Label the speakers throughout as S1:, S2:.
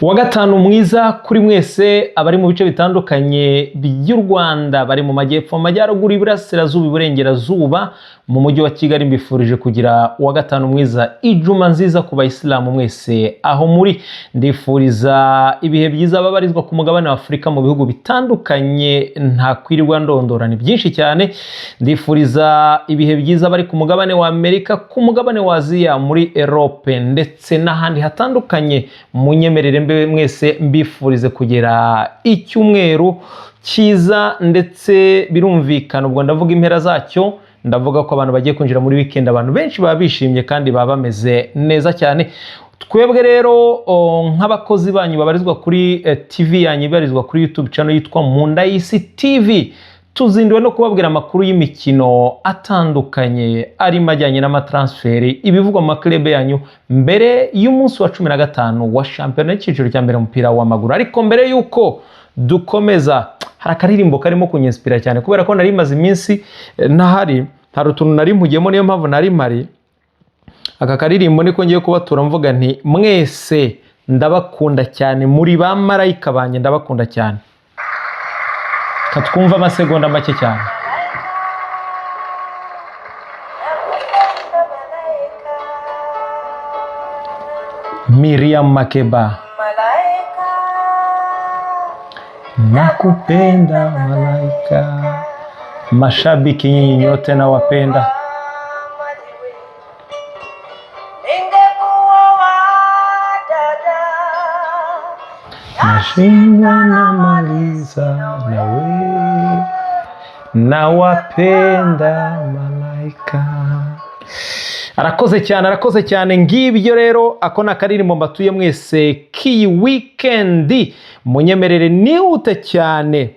S1: Wa gatanu mwiza kuri mwese abari mu bice bitandukanye by'u Rwanda, bari mu majyepfo, amajyaruguru, iburasirazuba, iburengerazuba, mu mujyi wa Kigali. Mbifurije kugira wa gatanu mwiza, ijuma nziza ku bayisilamu mwese aho muri. Ndifuriza ibihe byiza babarizwa ku mugabane wa Afurika mu bihugu bitandukanye, nta kwirirwa ndondora, ni byinshi cyane. Ndifuriza ibihe byiza bari ku mugabane wa Amerika, ku mugabane wa Aziya, muri Europe ndetse n'ahandi hatandukanye. Munyemerere mwese mbifurize kugera icyumweru cyiza, ndetse birumvikana ubwo ndavuga impera zacyo, ndavuga ko abantu bagiye kwinjira muri weekend, abantu benshi baba bishimye kandi baba bameze neza cyane. Twebwe rero nk'abakozi banyu babarizwa kuri TV yanyu, ibarizwa kuri YouTube channel yitwa Munda y'Isi TV, tuzinduwe no kubabwira amakuru y'imikino atandukanye arimo ajyanye n'amatransferi, ibivugwa mu maklebe yanyu mbere y'umunsi wa 15 wa shampiyona y'ikiciro cya mbere umupira w'amaguru. Ariko mbere yuko dukomeza, hari akaririmbo karimo kunyinspira cyane kubera ko nari maze iminsi ntahari, hari utuntu nari mpugiyemo, niyo mpamvu nari mari. Aka karirimbo niko ngiye kubatura mvuga nti mwese ndabakunda cyane, muri ba marayika banjye ndabakunda cyane. Katwumva amasegonda make cyane. Miriam Makeba, nakupenda malaika. Mashabiki nyinyi nyote na wapenda. Nashinda na maliza nawe, na wapenda malaika. Arakoze cyane. Ngibyo rero, ako nakaririmbo mbatuye mwese ki weekend. Munyemerere nihute cyane,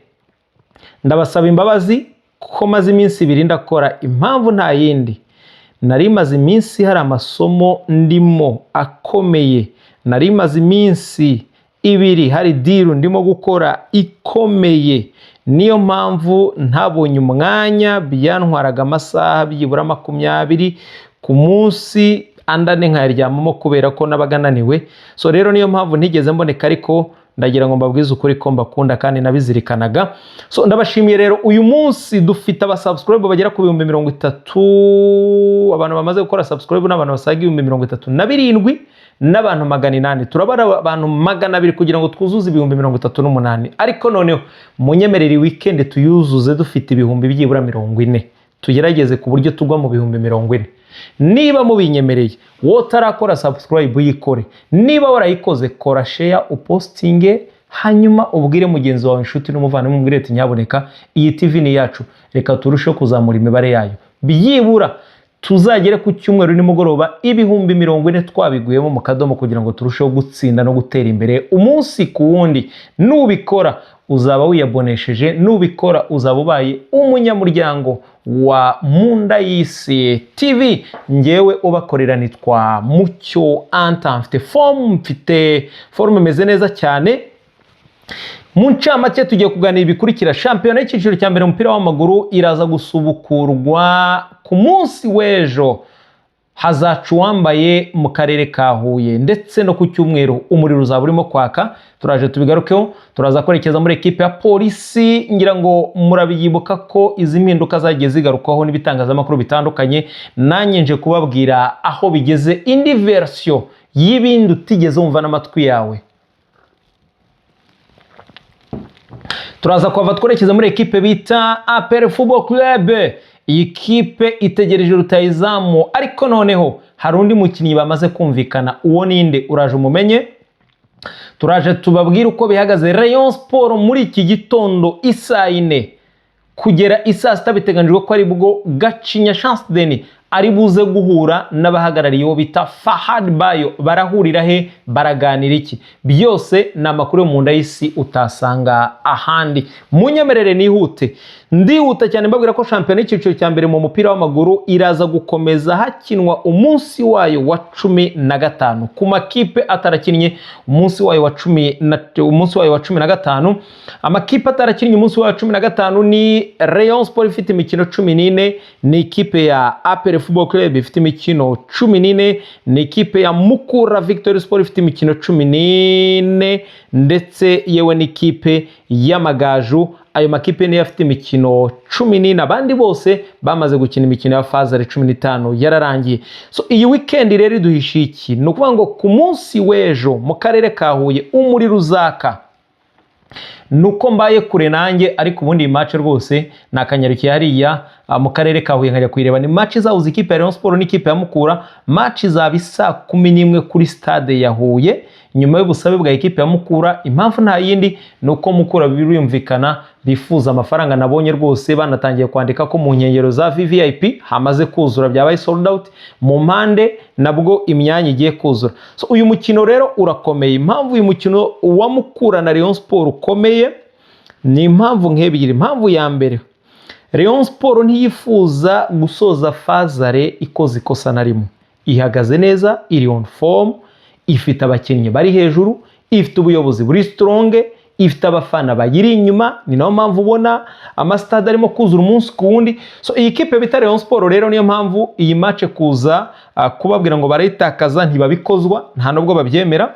S1: ndabasaba imbabazi ko maze iminsi 2 ndakora. Impamvu nta yindi, nari maze iminsi hari amasomo ndimo akomeye, nari maze iminsi 2 hari diru ndimo gukora ikomeye, niyo mpamvu ntabonye umwanya. Byantwaraga amasaha byibura 20 ku munsi, andane nkayaryamamo kubera ko nabagananiwe. So rero niyo mpamvu ntigeze mboneka, ariko ndagira ngo mbabwize ukuri ko mbakunda kandi nabizirikanaga. So ndabashimiye rero. Uyu munsi dufite abasubscribe bagera ku 30,000, abantu bamaze gukora subscribe n'abantu basaga 37,000 n'abantu 800. turabara abantu 200 kugira ngo twuzuze 38,000. Ariko noneho munyemerere weekend tuyuzuze dufite ibihumbi byibura 40, tugerageze ku buryo tugwa mu 40,000. Niba mubinyemereye, wowe utarakora subscribe uyikore, niba warayikoze kora share, upostinge, hanyuma ubwire mugenzi wawe, inshuti n'umuvandimwe, umubwire ati nyaboneka iyi TV ni yacu, reka turusheho kuzamura imibare yayo, byibura tuzagere ku cyumweru nimugoroba 40,000 twabiguyemo mu kadomo, kugira ngo turusheho gutsinda no gutera imbere umunsi ku wundi. Nubikora uzaba wiyabonesheje, nubikora uzaba ubaye umunyamuryango wa Munda y'Isi TV. Ngewe ubakorera nitwa Mucyo Anta, mfite form imeze neza cyane. Mu ncamake tugiye kuganira ibikurikira. Shampiyona y'ikiciro cya mbere umupira w'amaguru iraza gusubukurwa ku munsi w'ejo, hazacu wambaye mu karere ka Huye, ndetse no ku cyumweru umuriro uzaba urimo kwaka. Turaje tubigarukeho. Turaza kwerekeza muri ekipe ya polisi, ngira ngo murabiyibuka ko izi mpinduka zagiye zigarukwaho n'ibitangazamakuru bitandukanye. Nanjye nje kubabwira aho bigeze, indi version y'ibindi utigeze wumva n'amatwi yawe. Turaza kuva twerekeza muri ekipe bita APR Football Club. Iyi kipe itegereje rutayizamu, ariko noneho hari undi mukinnyi bamaze kumvikana. Uwo ninde uraje umumenye. Turaje tubabwira uko bihagaze Rayon Sport muri iki gitondo isaa 4 kugera isaa 6 biteganijwe ko ari bwo Gacinya Chance Deni ari buze guhura n'abahagarariye uwo bita Fahad Bayo. Barahurira he, baraganira iki? Byose ni amakuru yo Munda y'Isi utasanga ahandi. Munyemerere nihute Ndihuta cyane mbabwira ko shampiyona y'icyiciro cya mbere mu mupira w'amaguru iraza gukomeza hakinwa umunsi wayo wa 15 ku makipe atarakinnye umunsi wayo wa 15. Amakipe atarakinnye umunsi wayo wa 15 ni Rayon Sport ifite imikino 14, ni ikipe ya APR Football Club ifite imikino 14, ni ikipe ya Mukura Victory Sport ifite imikino 14 ndetse yewe n'ikipe y'Amagaju. Ayo makipe niyo afite imikino 14, abandi bose bamaze gukina imikino ya Fazari 15 yararangiye. So iyi weekend rero iduhishiye iki? Ni ukuvuga ngo ku munsi w'ejo mu karere ka Huye umuriro uzaka. Nuko mbaye kure nanjye, ariko ubundi iyi match rwose nakanyarukiye hariya mu karere ka Huye nkajya kuyireba. Ni match izahuza ikipe ya Rayon Sport n'ikipe ya Mukura. Match izaba isa 11 kuri stade ya Huye nyuma y'ubusabe bwa ikipe ya Mukura. Impamvu nta yindi nuko Mukura birumvikana bifuza amafaranga. Nabonye rwose banatangiye kwandika ko mu nkengero za VVIP hamaze kuzura, byabaye sold out. Mu mpande nabwo imyanya igiye kuzura. So uyu mukino rero urakomeye. Impamvu uyu mukino wa Mukura na Rayon Sport ukomeye ni impamvu nk'ebyiri. Impamvu ya mbere, Rayon Sport ntiyifuza gusoza Fazare ikoze ikosa na rimwe. Ihagaze neza, iri on form, ifite abakinnyi bari hejuru, ifite ubuyobozi buri strong, ifite abafana bagiri inyuma. Ni nayo mpamvu ubona amastade arimo kuzura umunsi ku wundi. So iyi kipe bita Rayon Sport rero niyo mpamvu iyi match kuza kubabwira ngo barayitakaza ntibabikozwa, nta nubwo babyemera.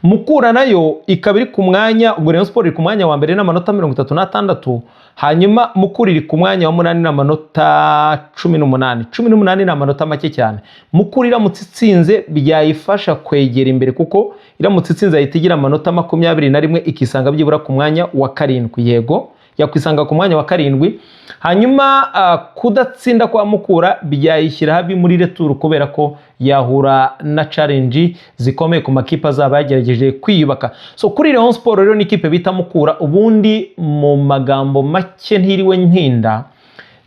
S1: Mukura nayo ikaba iri ku mwanya, ubwo Rayon Sport iri ku mwanya wa mbere n'amanota 36, hanyuma Mukura iri ku mwanya wa 8 n'amanota 18. 18 ni amanota make cyane. Mukura iramutse itsinze byayifasha kwegera imbere, kuko iramutse itsinze ahita igira amanota 21 ikisanga byibura ku mwanya wa 7. Yego yakwisanga ku mwanya wa 7. Hanyuma kudatsinda kwa Mukura byayishyira habi muri retour, kubera ko yahura na challenge zikomeye ku makipe azaba yagerageje kwiyubaka. So kuri Rayon Sport rero ni ikipe bita Mukura, ubundi mu magambo make ntiriwe nkinda,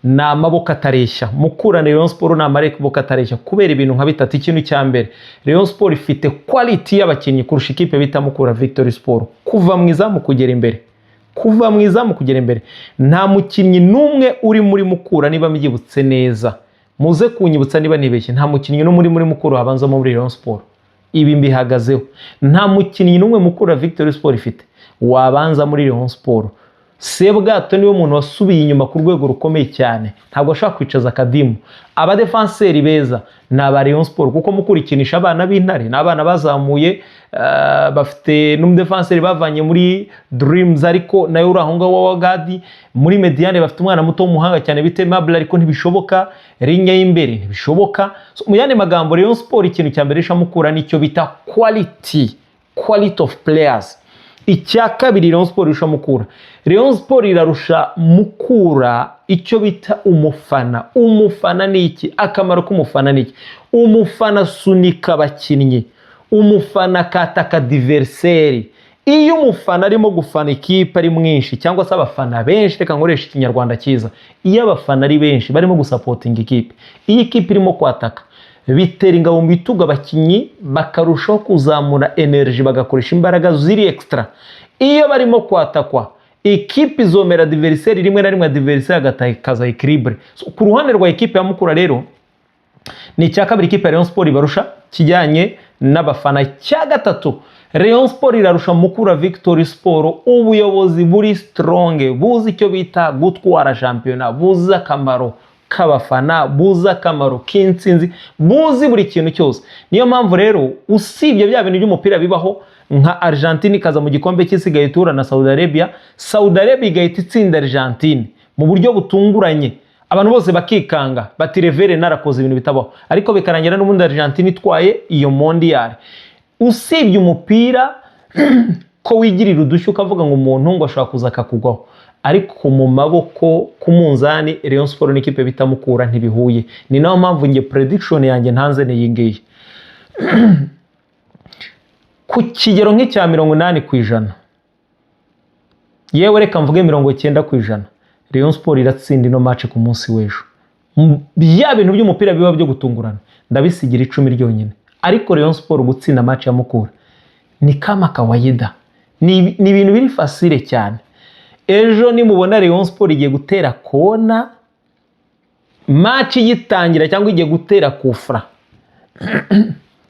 S1: na maboko atareshya. Mukura na Rayon Sport na maboko atareshya kubera ibintu nka bitatu. Ikintu cya mbere, Rayon Sport ifite quality y'abakinnyi kurusha ikipe bita Mukura Victory Sport. Kuva mwiza mu kugera imbere, kuva mwiza mu kugera imbere, nta mukinnyi numwe uri muri Mukura, niba mbyibutse neza, muze kunyibutsa niba nibeshye, nta mukinnyi no muri Mukura wabanza muri Rayon Sport. Ibi mbihagazeho, nta mukinnyi numwe Mukura Victory Sport ifite wabanza muri Rayon Sport. Sebwato niwe muntu wasubiye inyuma ku rwego rukomeye cyane, ntabwo ashaka kwicaza akadimu. Aba defenseur beza na Rayon Sport, kuko mukurikinisha abana b'Intare n'abana bazamuye, bafite n'umudefenseur bavanye muri Dreams ariko nayo uraho ngaho wa Gadi. Muri Mediane bafite umwana muto w'umuhanga cyane bite Mable, ariko ntibishoboka. Rinya y'imbere ntibishoboka. So mu yandi magambo, Rayon Sport ikintu cya mbere Mukura nicyo bita quality of players. Icya kabiri Rayon Sport irusha Mukura, Rayon Sport irarusha Mukura icyo bita umufana. Umufana ni iki? Akamaro k'umufana ni iki? Umufana sunika abakinnyi, umufana kataka adversaire. Iyo umufana arimo gufana ikipe ari mwinshi, cyangwa se abafana benshi, reka nkoresha ikinyarwanda cyiza, iyo abafana ari benshi barimo gusupportinga ikipe, iyi kipe irimo kwataka, bitera ingabo mu bitugu abakinnyi bakarushaho kuzamura energy, bagakoresha imbaraga ziri extra. Iyo barimo kwatakwa, ikipe izomera adversaire rimwe na rimwe, adversaire agatakaza equilibre. So, ku ruhande rwa ikipe ya Mukura rero ni icya kabiri ikipe ya Rayon Sport ibarusha kijyanye n'abafana. Cya gatatu, Rayon Sport irarusha Mukura Victory Sport ubuyobozi buri strong, buzi icyo bita gutwara shampiyona, buzi akamaro k'abafana, buzi akamaro k'intsinzi, buzi buri kintu cyose. Niyo mpamvu rero usibye bya bintu by'umupira bibaho nka Argentine ikaza mu gikombe cy'isigaye itura na Saudi Arabia, Saudi Arabia igahita itsinda Argentine mu buryo butunguranye, abantu bose bakikanga bati Revere narakoze ibintu bitabaho, ariko bikarangira n'ubundi Argentine itwaye iyo mondial. Usibye umupira ko wigirira udushya ukavuga ngo umuntu ngo ashaka kuza akakugwaho, ariko mu maboko ku munzani Rayon Sport n'ikipe bita Mukura ntibihuye. Ni nayo mpamvu nge prediction yanjye ntanze ni yingiye ku kigero nk'icya 80%, yewe reka mvuge 90%, Rayon Sport iratsinda ino match ku munsi w'ejo. Bya bintu by'umupira biba byo gutungurana ndabisigira 10 ryonyine, ariko Rayon Sport gutsinda match ya Mukura ni kama kawaida, ni ibintu biri facile cyane. ejo nimubona Rayon Sport igiye gutera kona match igitangira cyangwa igiye gutera kufra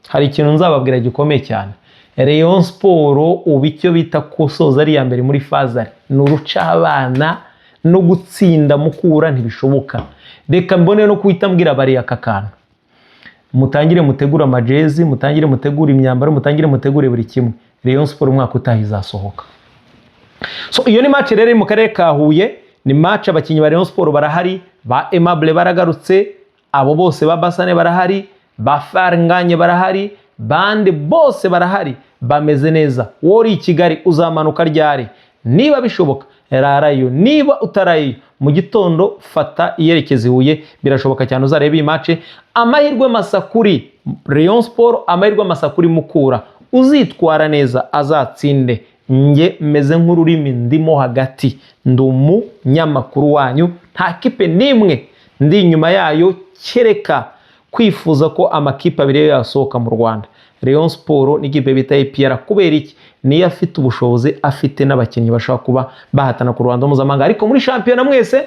S1: hari ikintu nzababwira gikomeye cyane. Rayon Sport ubu icyo bita kusoza ari ya mbere muri fazari n'uruca abana no gutsinda mukura ntibishoboka. Reka mbone no kuhita mbwira bari aka kantu, mutangire mutegura amajezi, mutangire mutegura imyambaro, mutangire mutegure buri kimwe. Rayon Sport umwaka utaha izasohoka. So iyo ni match rero mu karere ka Huye, ni match abakinyi ba Rayon Sport barahari, ba Aimable baragarutse, abo bose ba Basane barahari, ba Farnganye barahari, bande bose barahari, bameze neza. Wori Kigali uzamanuka ryari? Niba bishoboka rarayo, niba utarayo mu gitondo fata iyerekeza Huye, birashoboka cyane uzareba iyi match. Amahirwe masakuri Rayon Sport, amahirwe masakuri Mukura, uzitwara neza azatsinde. Nge meze nk'ururimi ndimo hagati, ndumu nyamakuru wanyu, nta kipe nimwe ndi inyuma yayo kereka kwifuza ko amakipe abiri yasohoka mu Rwanda. Rayon Sport n'ikipe bita APR kubera iki? Niyo afite ubushobozi, afite n'abakinnyi bashaka kuba bahatana ku Rwanda mpuzamahanga, ariko muri shampiyona mwese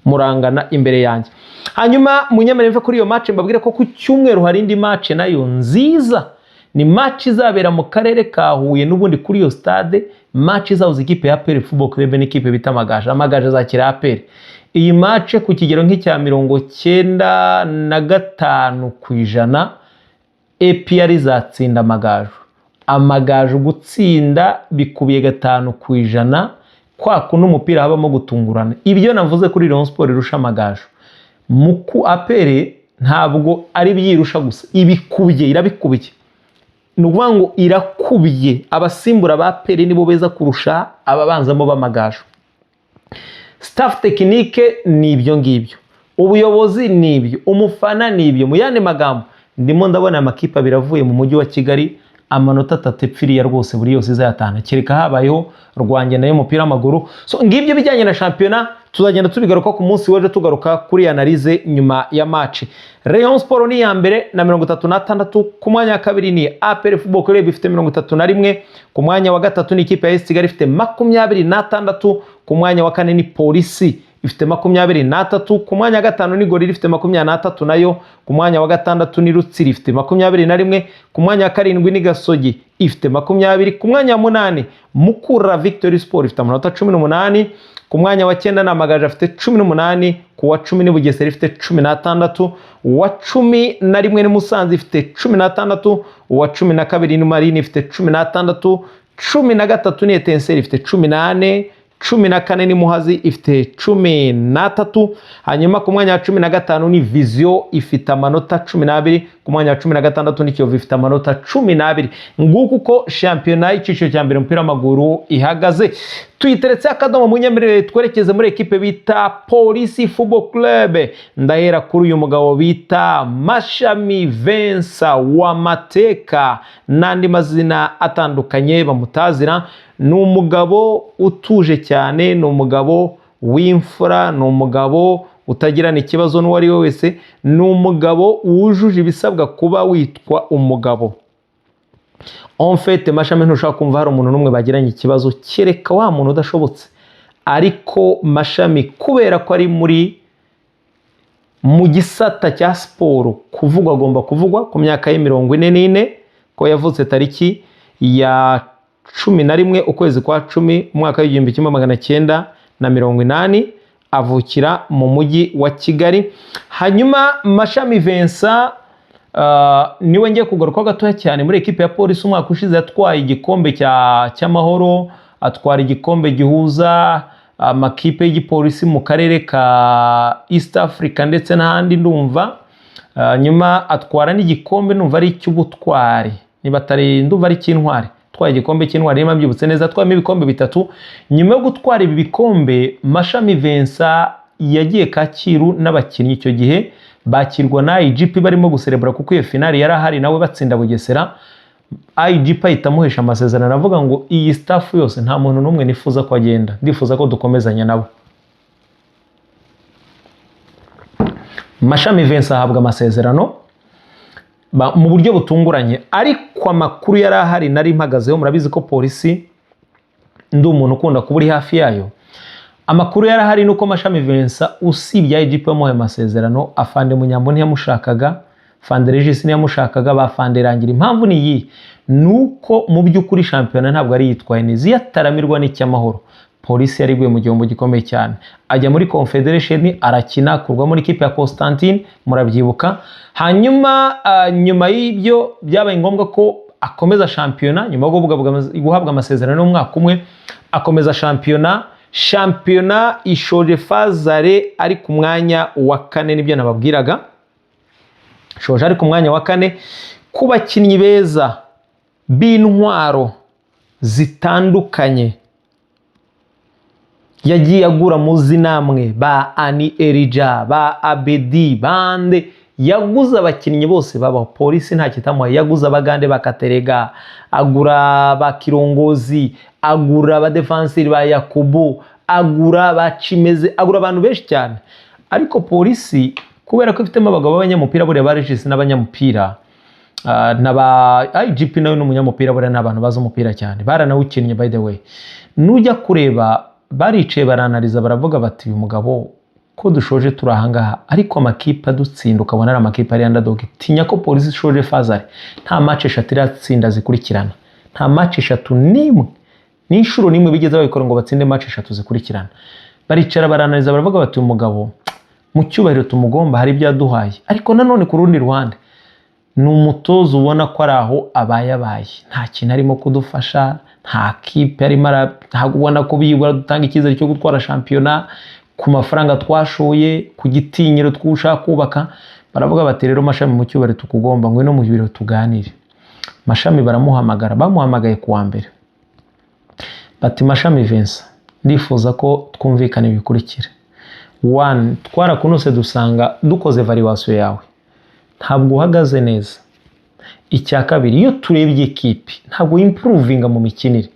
S1: murangana imbere yanjye. Hanyuma munyemere mve kuri iyo match mbabwire ko ku cyumweru hari indi match nayo nziza, ni match izabera mu karere ka Huye n'ubundi kuri iyo stade. Match izahuza ikipe ya APR Football Club n'ikipe bita Amagaju. Amagaju azakira APR. Iyi match ku kigero nk'icya 95% APR izatsinda Amagaju. Amagaju gutsinda bikubiye 5% kwa kuno umupira habamo gutungurana. Ibyo navuze kuri Rayon Sport irusha Amagaju, muku APR ntabwo ari byirusha gusa, ibikubiye, irabikubiye. Nuvuga ngo irakubiye. Abasimbura ba APR nibo beza kurusha ababanzamo b'Amagaju. Staff technique ni ibyo ngibyo, ubuyobozi ni ibyo, umufana ni ibyo. Mu yandi magambo ndimo ndabona amakipe biravuye mu mujyi wa Kigali amanota 3 epfiriya rwose buri yose izayatana, kereka habayeho Rwange nayo umupira w'amaguru. So ngibyo bijyanye na shampiyona, tuzagenda tubigaruka ku munsi weje tugaruka kuri analyse nyuma ya match. Rayon Sport ni ya mbere na 36, ku mwanya wa kabiri ni APR Football Club ifite 31, ku mwanya wa gatatu ni ikipe ya AS Kigali ifite 26, ku mwanya wa kane ni Polisi ifite 23, ku mwanya wa gatanu ni Gorilla ifite 23 nayo, ku mwanya wa gatandatu ni Rutsiri ifite 21, ku mwanya wa karindwi ni Gasogi ifite 20, ku mwanya wa munani Mukura Victory Sport ifite 18, ku mwanya wa 9 na Amagaju afite 18, ku wa 10 ni Bugesera ifite 16, wa 11 ni Musanze ifite 16, wa 12 ni Marine ifite 16, 13 ni Etincelle ifite 18, 14 ni Muhazi ifite 13. Hanyuma ku mwanya wa 15 ni Vision ifite amanota 12, ku mwanya wa 16 ni Kiyovu ifite amanota 12. Nguko uko shampiyona y'iciciro cya mbere umupira w'amaguru ihagaze. Tuyiteretse akadomo munyemerere twerekeze muri ekipe bita Polisi Football Club. Ndahera kuri uyu mugabo bita Mashami Vensa w'amateka n'andi mazina atandukanye bamutazira. Ni umugabo utuje cyane, ni umugabo w'imfura, ni umugabo utagirana ikibazo n'uwari we wese, ni umugabo wujuje ibisabwa kuba witwa umugabo. En fait Mashami ntushaka kumva hari umuntu numwe bagiranye ikibazo kereka wa muntu udashobotse, ariko Mashami kubera ko ari mu gisata cya siporo kuvugwa agomba kuvugwa ku myaka ye 44, ko yavutse tariki ya 11 ukwezi kwa 10 umwaka wa 1980, avukira mu mujyi wa Kigali. Hanyuma Mashami Vincent niwe ngiye kugaruka gatoya cyane muri ekipe ya Polisi. Umwaka ushize yatwaye igikombe cy'amahoro, atwara igikombe gihuza amakipe y'igipolisi mu karere ka East Africa ndetse n'ahandi ndumva. Nyuma atwara n'igikombe numva ari cy'ubutwari, niba atari ndumva ari cy'intwari, twaye igikombe cy'intwari niba mbyibutse neza, twayemo ibikombe 3. Nyuma yo gutwara ibi bikombe Mashami Vincent yagiye Kacyiru n'abakinnyi icyo gihe bakirwa na IGP barimo guserebura kuko iyo finali yarahari nawe batsinda Bugesera. IGP ahitamuhesha amasezerano avuga ngo iyi staff yose nta muntu n'umwe nifuza ko agenda, ndifuza ko dukomezanya nabo. Mashami Vincent ahabwa amasezerano mu buryo butunguranye, ariko amakuru yarahari nari mpagazeho. Murabizi ko Polisi ndi umuntu ukunda kuba uri hafi yayo. amakuru yarahari nuko Mashami Vincent usibye IGP wamuhaye amasezerano afande Munyambo ntiyamushakaga, Fande Regis ntiyamushakaga, bafande Rangira. Impamvu ni iyi nuko mu by'ukuri shampiyona ntabwo ari yitwaye neza, yataramirwa n'icyamahoro. Polisi yariguye mu gihombo gikomeye cyane, ajya muri Confederation arakina kurwa muri kipe ya Constantine murabyibuka. Hanyuma nyuma y'ibyo byabaye ngombwa ko akomeza shampiyona, nyuma yo guhabwa amasezerano y'umwaka umwe akomeza shampiyona ishoje fazare ari ku mwanya wa 4, nibyo nababwiraga, shoje ari ku mwanya wa 4 ku bakinnyi beza b'intwaro zitandukanye yagiye agura muzi namwe, ba Ani Elija, ba Abedi, bande yaguza abakinnyi bose baba Polisi nta kitamuhaye. Yaguza abagande bakaterega, agura ba Kirongozi, agura ba defenseur ba Yakubu, agura ba Chimeze, agura abantu benshi cyane. Ariko Polisi kubera ko ifitemo abagabo b'abanyamupira bure ba Regis n'abanyamupira naba IGP nawe n'umunyamupira bure n'abantu bazo umupira cyane, baranawukinnye by the way. Nujya kureba baricaye baranaliza baravuga bati uyu mugabo ko dushoje turahangaha, ariko amakipe adutsinda ukabona ari amakipe ari underdog. Tinya ko Polisi ishoje fazare nta match 3 iratsinda zikurikirana, nta match 3 nimwe n'inshuro nimwe bigeze babikora ngo batsinde match 3 zikurikirana. Baricara baranaliza baravuga bati uyu mugabo mu cyubahiro tumugomba, hari ibyo yaduhaye, ariko nanone ku rundi ruhande ni umutozo ubona ko ari aho abaye nta kintu arimo kudufasha, nta kipe arimo ntabwo ubona ko biyibura dutanga icyizere cyo gutwara shampiyona ku mafaranga twashoye, ku gitinyiro twushaka kubaka. Baravuga bati rero Mashami mu cyubahiro tukugomba, ngwino mu biro tuganire. Mashami baramuhamagara, bamuhamagaye kuwa mbere bati Mashami Vincent ndifuza ko twumvikana ibikurikira. 1 twarakunose dusanga dukoze evaluation yawe ntabwo uhagaze neza. Icya kabiri, iyo turebye equipe ntabwo improvinga mu mikinire,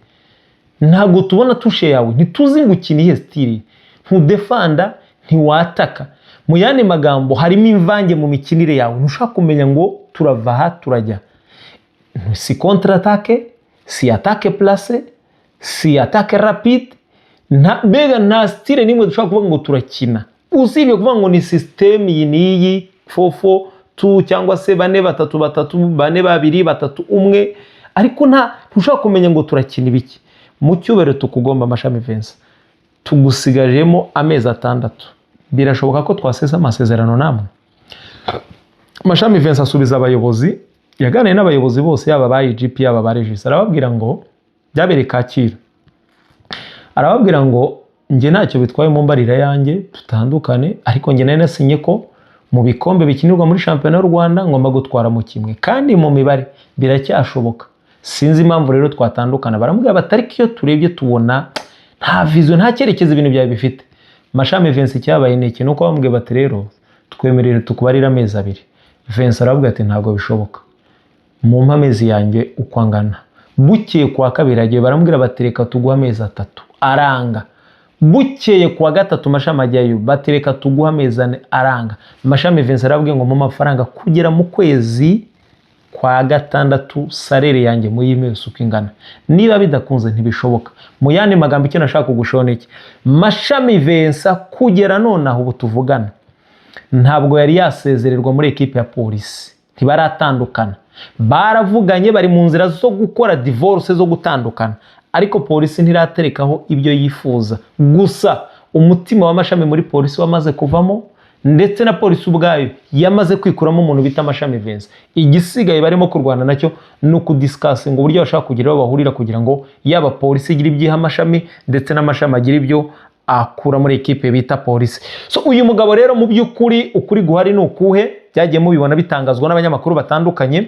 S1: ntabwo tubona tushe yawe, ntituzi gukina ihe style, ntudefanda ntiwataka. Mu yandi magambo harimo imvange mu mikinire yawe, ntushaka kumenya ngo turava aha turajya, si contre attaque, si attaque place, si attaque rapide, nta style nimwe dushaka kuvuga ngo turakina, usibye kuvuga ngo ni system iyi niyi 4-4-2 cyangwa se 4-3-3, 4-2-3-1, ariko ntushaka kumenya ngo turakina ibiki. Mu cyubahiro tukugomba Mashami Vincent, tugusigajemo amezi 6, birashoboka ko twasesa amasezerano namwe. Mashami Vincent asubiza abayobozi, yaganiriye n'abayobozi bose yaba ba IGP yaba ba Regis, arababwira ngo byabereye Kacyiru, arababwira ngo nge ntacyo bitwaye mu mbarira yanjye tutandukane, ariko nge nari nasinye ko mu bikombe bikinirwa muri shampiyona y'u Rwanda ngomba gutwara mu kimwe, kandi mu mibare biracyashoboka. Sinzi impamvu rero twatandukana. Baramubwira batariko iyo turebye tubona nta vision, nta cyerekezo ibintu byawe bifite. Mashami Vincent cyabaye neki nuko bamubwiye bati rero twemerere tukubarira amezi 2. Vincent aravuga ati ntabwo bishoboka, mu mpamezi yanjye ukwangana. Bukeye kwa kabiri agiye baramubwira batereka tuguha amezi 3, aranga. Bukeye kwa gatatu Mashami ajyayo batereka tuguha amezi 4, aranga. Mashami Vincent aravuga ngo mu mafaranga kugera mu kwezi kwa 6 salary yanjye muyimese uko ingana, niba bidakunze ntibishoboka. Mu yandi magambo icyo nashaka kugushona iki, Mashami Vincent kugera none aho tuvugana ntabwo yari yasezererwa muri equipe ya Polisi, ntibaratandukana, baravuganye bari mu nzira zo gukora divorce zo gutandukana, ariko Polisi ntiraterekaho ibyo yifuza. Gusa umutima wa Mashami muri Polisi wamaze kuvamo, ndetse na Polisi ubwayo yamaze kwikuramo umuntu bita Mashami Vincent. Igisigaye barimo kurwana nacyo no kudiscuss ngo uburyo bashaka kugira aho bahurira kugira ngo yaba Polisi igira ibyiha Mashami ndetse na Mashami agira ibyo akura muri equipe bita Polisi. So uyu mugabo rero mu by'ukuri ukuri guhari ni ukuhe, byagiye mubibona bitangazwa n'abanyamakuru batandukanye,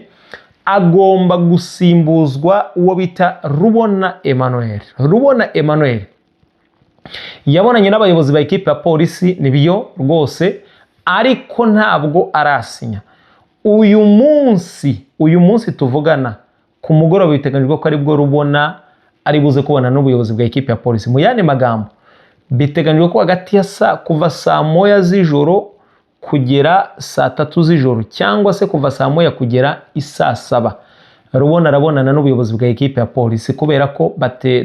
S1: agomba gusimbuzwa uwo bita Rubona Emmanuel. Rubona Emmanuel yabonanye n'abayobozi ba equipe ya Polisi nibiyo rwose, ariko ntabwo arasinya. Uyu munsi tuvugana ku mugoroba biteganyijwe ko ari bwo Rubona ari buze kubona n'ubuyobozi bwa equipe ya Polisi. Mu yandi magambo biteganyijwe ko hagati ya kuva saa 1 z'ijoro kugera saa 3 z'ijoro, cyangwa se kuva saa 1 kugera isaa 7, Rubona arabonana n'ubuyobozi bwa equipe ya Polisi, kubera ko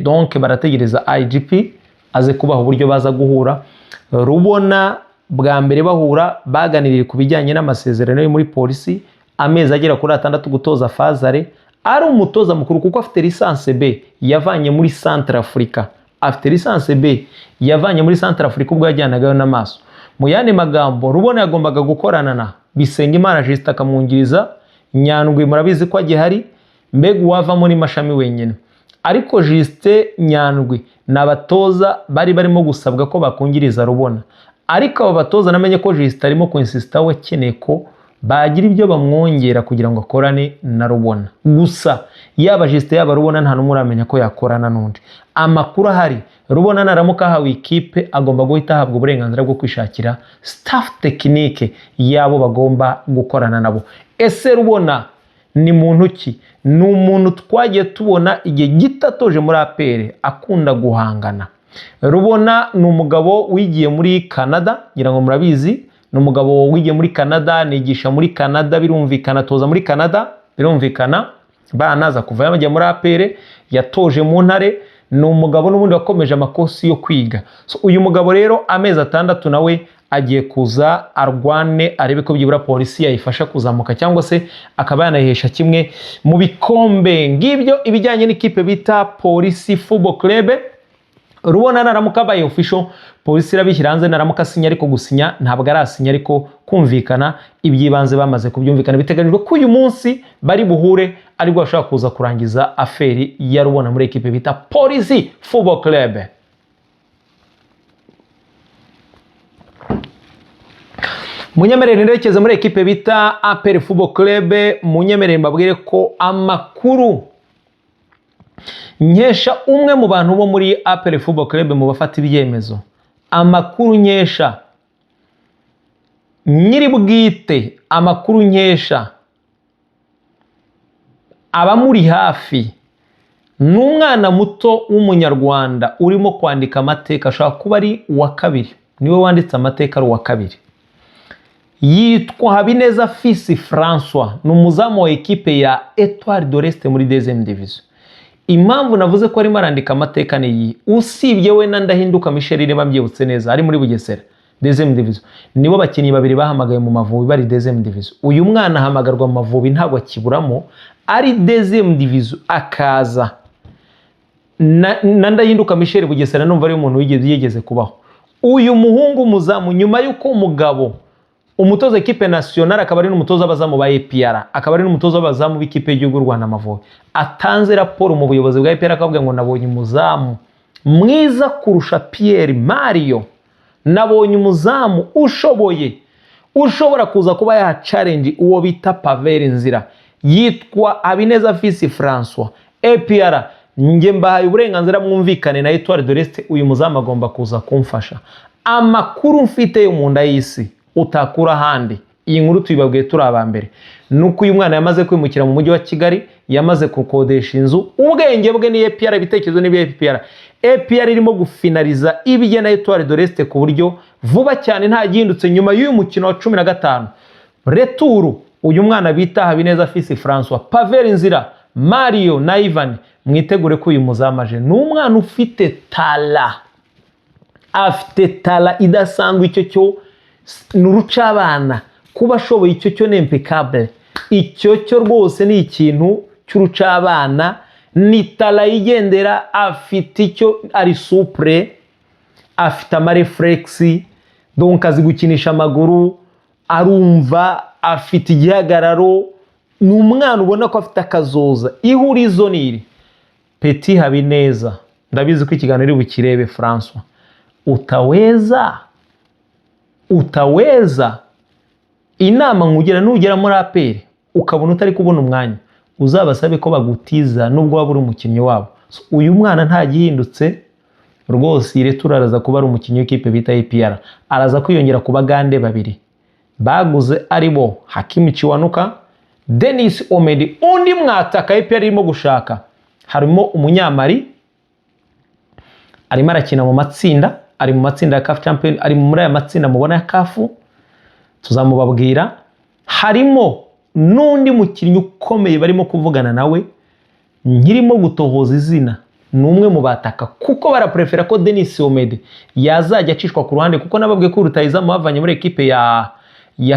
S1: donc barategereza IGP aze kubaha uburyo baza guhura. Rubona bwa mbere bahura baganiriye ku bijyanye n'amasezerano yo muri polisi, amezi agera kuri 6 gutoza Fazare. Ari umutoza mukuru kuko afite licence B yavanye muri Centre Africa, afite licence B yavanye muri Centre Africa ubwo yajyanagayo n'amaso. Mu yandi magambo Rubona yagombaga gukorana na Bisengimana Justin akamwungiriza. Nyandwi murabizi ko agihari, mbega wava muri mashami wenyine. Ariko Justin Nyandwi n'abatoza bari barimo gusabwa ko bakungiriza Rubona, ariko abo batoza namenye ko Justin arimo kuinsista we keneye ko bagira ibyo bamwongera kugira ngo akorane na Rubona. Gusa yaba Justin yaba Rubona nta numwe uramenya ko yakorana n'undi. Amakuru ahari Rubona naramuka hawe ikipe agomba guhita ahabwa uburenganzira bwo kwishakira staff technique yabo bagomba gukorana nabo. Ese Rubona ni muntu ki? Ni umuntu twagiye tubona igihe gitatoje muri APR akunda guhangana. Rubona ni umugabo wigiye muri Canada, ngira ngo murabizi, ni umugabo wigiye muri Canada, nigisha muri Canada, birumvikana toza muri Canada, birumvikana banaza kuva yamajya muri APR, yatoje mu Ntare. Ni umugabo n'ubundi wakomeje amakosi yo kwiga. So uyu mugabo rero amezi 6 nawe agiye kuza arwane arebe ko byibura polisi yayifasha kuzamuka cyangwa se akaba yanahesha kimwe mu bikombe. Ngibyo ibijyanye n'ikipe bita Polisi Football Club. Rubona naramuka baye official, polisi irabishyira hanze, naramuka sinya, ariko gusinya ntabwo arasinya, ariko kumvikana ibyibanze bamaze kubyumvikana. Biteganijwe ko uyu munsi bari buhure ariko bashaka kuza kurangiza aferi ya Rubona muri ekipe bita Polisi Football Club. Munyemerere nderekeze muri ekipe bita APR Football Club. Munyemerere mbabwire ko amakuru nkesha umwe mu bantu bo muri APR Football Club mu bafata ibyemezo, amakuru nkesha nyiri bwite, amakuru nkesha abamuri hafi, n'umwana muto w'umunyarwanda urimo kwandika amateka, ashaka kuba ari uwa kabiri, niwe wanditse amateka ari uwa kabiri. Yitwa Habineza Fils François, ni umuzamu wa ekipe ya Etoile de l'Est muri 2e division. Impamvu navuze ko arimo arandika amateka ni iyi: usibye we na Ndahinduka Michel reba mbyibutse neza ari muri Bugesera 2e division, nibo bakinnyi babiri bahamagaye mu Mavubi bari 2e division. Uyu mwana ahamagarwa mu Mavubi ntabwo akiburamo, ari 2e division akaza na Ndahinduka Michel Bugesera, numva ari umuntu yigeze kubaho. Uyu muhungu muzamu nyuma yuko umugabo umutoza ekipe nationale akaba ari n'umutoza abazamu ba APR, akaba ari n'umutoza abazamu b'ikipe y'igihugu Rwanda Amavubi, atanze raporo mu buyobozi bwa APR akavuga ngo nabonye umuzamu mwiza kurusha Pierre Mario, nabonye umuzamu ushobora kuza kuba ya challenge uwo bita Pavel Nzira, yitwa Habineza Fils François. APR nge mbahaye uburenganzira mwumvikane na Etoile de l'Est, uyu muzamu agomba kuza kumfasha. Amakuru mfite yo mu nda y'isi utakura handi, iyi nkuru tuyibabwiye turi abambere, nuko uyu mwana yamaze kwimukira mu mujyi wa Kigali, yamaze gukodesha inzu. Ubwenge bwe ni APR, ibitekerezo ni APR. APR irimo gufinaliza ibijye na Etoile de l'Est ku buryo vuba cyane nta gihindutse nyuma y'uyu mukino wa 15 returu. Uyu mwana bita Habineza Fils François, Pavel Nzira, Mario na Ivan, mwitegure ko uyu muzamaje ni umwana ufite tala, afite tala idasanzwe. Icyo cyo nuruca abana kuba ashoboye, icyo cyo ni impeccable, icyo cyo rwose ni ikintu cy'uruca abana, ni tala yigendera, afite icyo ari supre, afite amareflexi, donc azi gukinisha amaguru, arumva, afite igihagararo, ni umwana ubona ko afite akazoza. Ihurizo niri Petit Habineza, ndabizi ko ikiganiro iri bukirebe François, utaweza inama nkugira nugera muri APR ukabona utari kubona umwanya, uzabasabe ko bagutiza nubwo waba uri umukinnyi wabo. Uyu mwana nta gihindutse rwose, iretura araza kuba ari umukinnyi w'ikipe bita APR, araza kwiyongera ku bagande babiri baguze aribo Hakim Chiwanuka, Denis Omedi. Undi mwataka APR irimo gushaka harimo umunyamari, arimo arakina mu matsinda, ari mu matsinda ya CAF Champions, ari muri aya matsinda mubona ya CAF, tuzamubabwira. Harimo n'undi mukinnyi ukomeye barimo kuvugana nawe, nkirimo gutohoza izina, numwe mu bataka kuko baraprefera ko Denis Omede yazajya acishwa ku ruhande kuko nababwiye ko rutayizamu bavanye muri equipe ya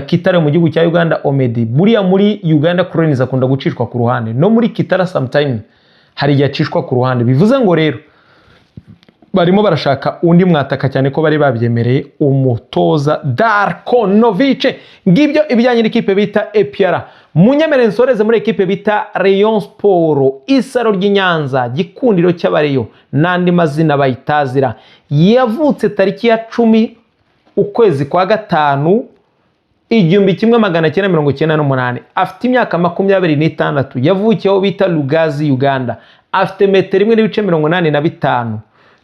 S1: Kitare mu gihugu cya Uganda. Omede buriya muri Uganda Cranes akunda gucishwa ku ruhande, no muri Kitara sometime hari yacishwa ku ruhande. Bivuze ngo rero barimo barashaka undi mwataka cyane ko bari babyemereye umutoza Darko Novic. Ngibyo ibijyanye n'ikipe bita APR. Munyemere nsoreze muri ekipe bita Rayon Sport, isaro ry'Inyanza, gikundiro cy'abareyo nandi mazina bayitazira. Yavutse tariki ya 10 ukwezi kwa gatanu 1998. Afite imyaka 26. Yavukiyeho bita Lugazi Uganda. Afite metero 1.85.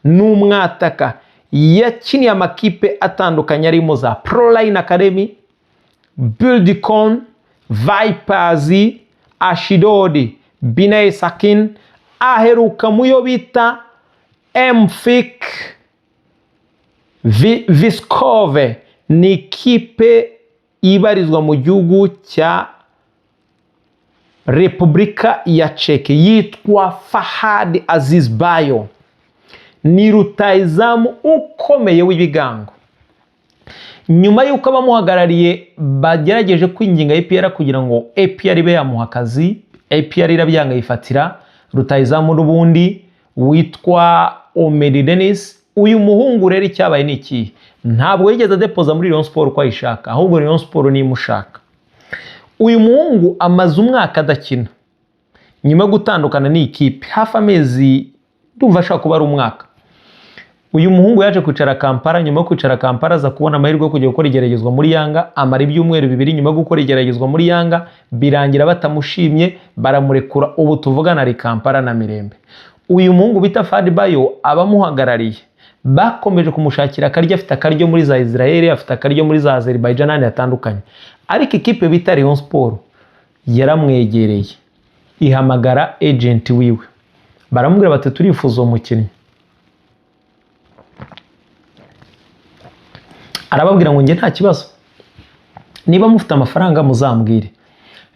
S1: N'umwataka. Yakiniye amakipe atandukanye arimo za Proline Academy, Buildcon, Vipers, Ashidodi, Binay Sakin, aheruka muyo bita Mfik Viskove. Ni kipe ibarizwa mu gihugu cya Republika ya Czech, yitwa Fahad Aziz Bayo. Ni rutayizamu ukomeye w'ibigango. Nyuma yuko abamuhagarariye bagerageje kwinginga APR kugira ngo APR ibe yamuha akazi, APR irabyanga yifatira rutayizamu n'ubundi witwa Omedi Denis. Uyu muhungu rero icyabaye ni iki? Ntabwo yigeze depoza muri Rayon Sport ko ayishaka, ahubwo Rayon Sport ni imushaka. Uyu muhungu amaze umwaka adakina nyuma yo gutandukana n'ikipe hafi amezi, ndumva ashaka kuba ari umwaka. Uyu muhungu yaje kwicara Kampala. Nyuma yo kwicara Kampala aza kubona amahirwe yo kujya gukora igeragezwa muri Yanga, amara ibyumweru 2. Nyuma yo gukora igeragezwa muri Yanga birangira batamushimye, baramurekura. Ubu tuvugana ari Kampala na Mirembe. Uyu muhungu bita Fahad Bayo abamuhagarariye bakomeje kumushakira akaryo, afite akaryo muri za Israel, afite akaryo muri za Azerbaijan n'andi atandukanye. Ariko ikipe bita Rayon Sport yaramwegereye ihamagara agent wiwe, baramubwira bati turifuza umukinnyi. Arababwira ngo nge nta kibazo, niba mufite amafaranga muzambwire.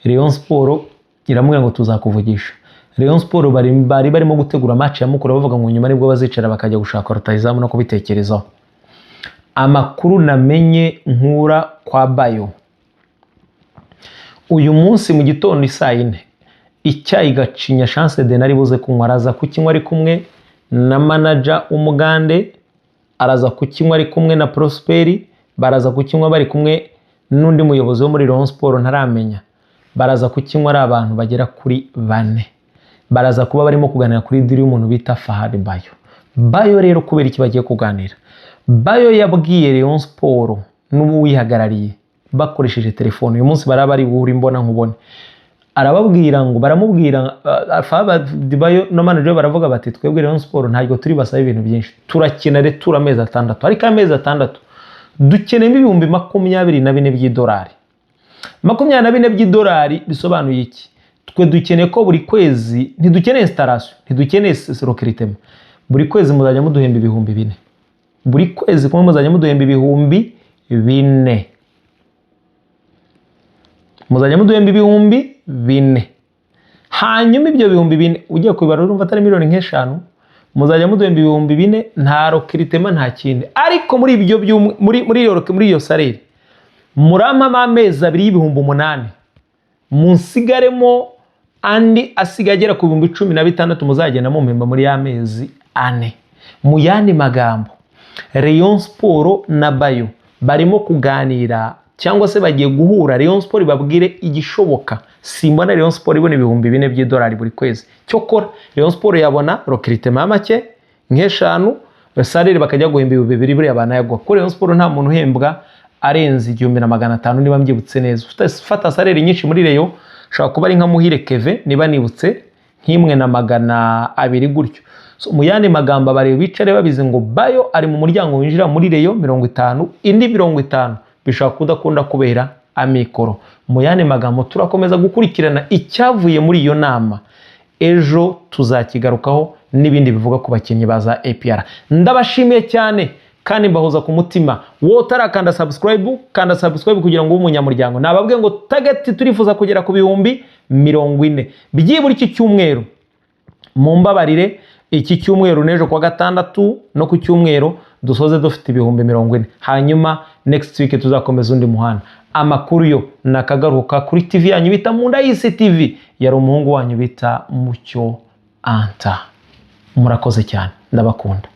S1: Rayon Sport iramubwira ngo tuzakuvugisha. Rayon Sport bari barimo gutegura match ya Mukura, bavuga ngo nyuma nibwo bazicara bakajya gushaka rutayizamu no kubitekerezaho. Amakuru namenye nkura kwa Bayo, uyu munsi mu gitondo isaa 4 icyayi Gacinya Chance de nari buze kunywa, araza kukinywa ari kumwe na manager umugande, araza kukinywa ari kumwe na Prosperi, baraza kukinywa bari kumwe n'undi muyobozi wo muri Rayon Sport ntaramenya. Baraza kukinywa ari abantu bagera kuri 4. Baraza kuba barimo kuganira kuri diri y'umuntu bita Fahad Bayo. Bayo rero kubera iki bagiye kuganira, Bayo yabwiye Rayon Sport n'ubu wihagarariye bakoresheje telefone. Uyu munsi baraba ari buri mbona nkubone, arababwira ngo baramubwira Fahad Bayo no manager baravuga bati twebwe Rayon Sport ntabwo turi basaba ibintu byinshi, turakina retura amezi 6. Ariko amezi 6 dukeneye ibihumbi 24 by'idolari. 24 by'idolari bisobanuye iki? Twe dukeneye ko buri kwezi, ntidukeneye installation, ntidukeneye recruitment, buri kwezi muzajya muduhemba ibihumbi 4. Buri kwezi kumwe muzajya muduhemba ibihumbi 4. Muzajya muduhemba ibihumbi 4. Hanyuma ibyo bihumbi 4 ugiye kubara urumva atari miliyoni nk'eshanu, muzajya muduhemba ibihumbi 4, nta recruitment nta kindi. Ariko muri ibyo muri iyo salary murampa amezi 2 y'ibihumbi 8, munsigaremo andi asigagera ku 16,000 muzagenda mumpemba muri ya mezi 4. Mu yandi magambo Rayon Sport na Bayo barimo kuganira cyangwa se bagiye guhura. Rayon Sport babwire igishoboka, simbona Rayon Sport ibona ibihumbi 4 by'idolari buri kwezi. Cyokora Rayon Sport yabona recruitment make nk'eshanu, salary bakajya guhemba 2,000 buri abana yagwa. Ko Rayon Sport nta muntu uhembwa arenze 1,500 niba mbyibutse neza. Ufata salary nyinshi muri Rayon shaka kuba ari nka Muhire Keve niba nibutse $1,200 gutyo. So mu yandi magamba bare bicare babize ngo Bayo ari mu muryango winjira muri Rayon 50, indi 50 bishaka kudakunda kubera amikoro. Mu yandi magambo turakomeza gukurikirana icyavuye muri iyo nama, ejo tuzakigarukaho n'ibindi bivuga ku bakinnyi baza APR. Ndabashimiye cyane kandi mbahoza ku mutima. Wowe utarakanda subscribe, kanda subscribe kugira ngo ube umunyamuryango. Nababwiye ngo target turifuza kugera ku bihumbi 40 byibura iki cyumweru. Mumbabarire iki cyumweru n'ejo kwa gatandatu no ku cyumweru dusoze dufite 40,000. Hanyuma next week tuzakomeza undi muhanda. Amakuru yo nakagaruka kuri TV yanyu bita Munda y'Isi TV, yari umuhungu wanyu bita Mucyo Anta. Murakoze cyane, ndabakunda.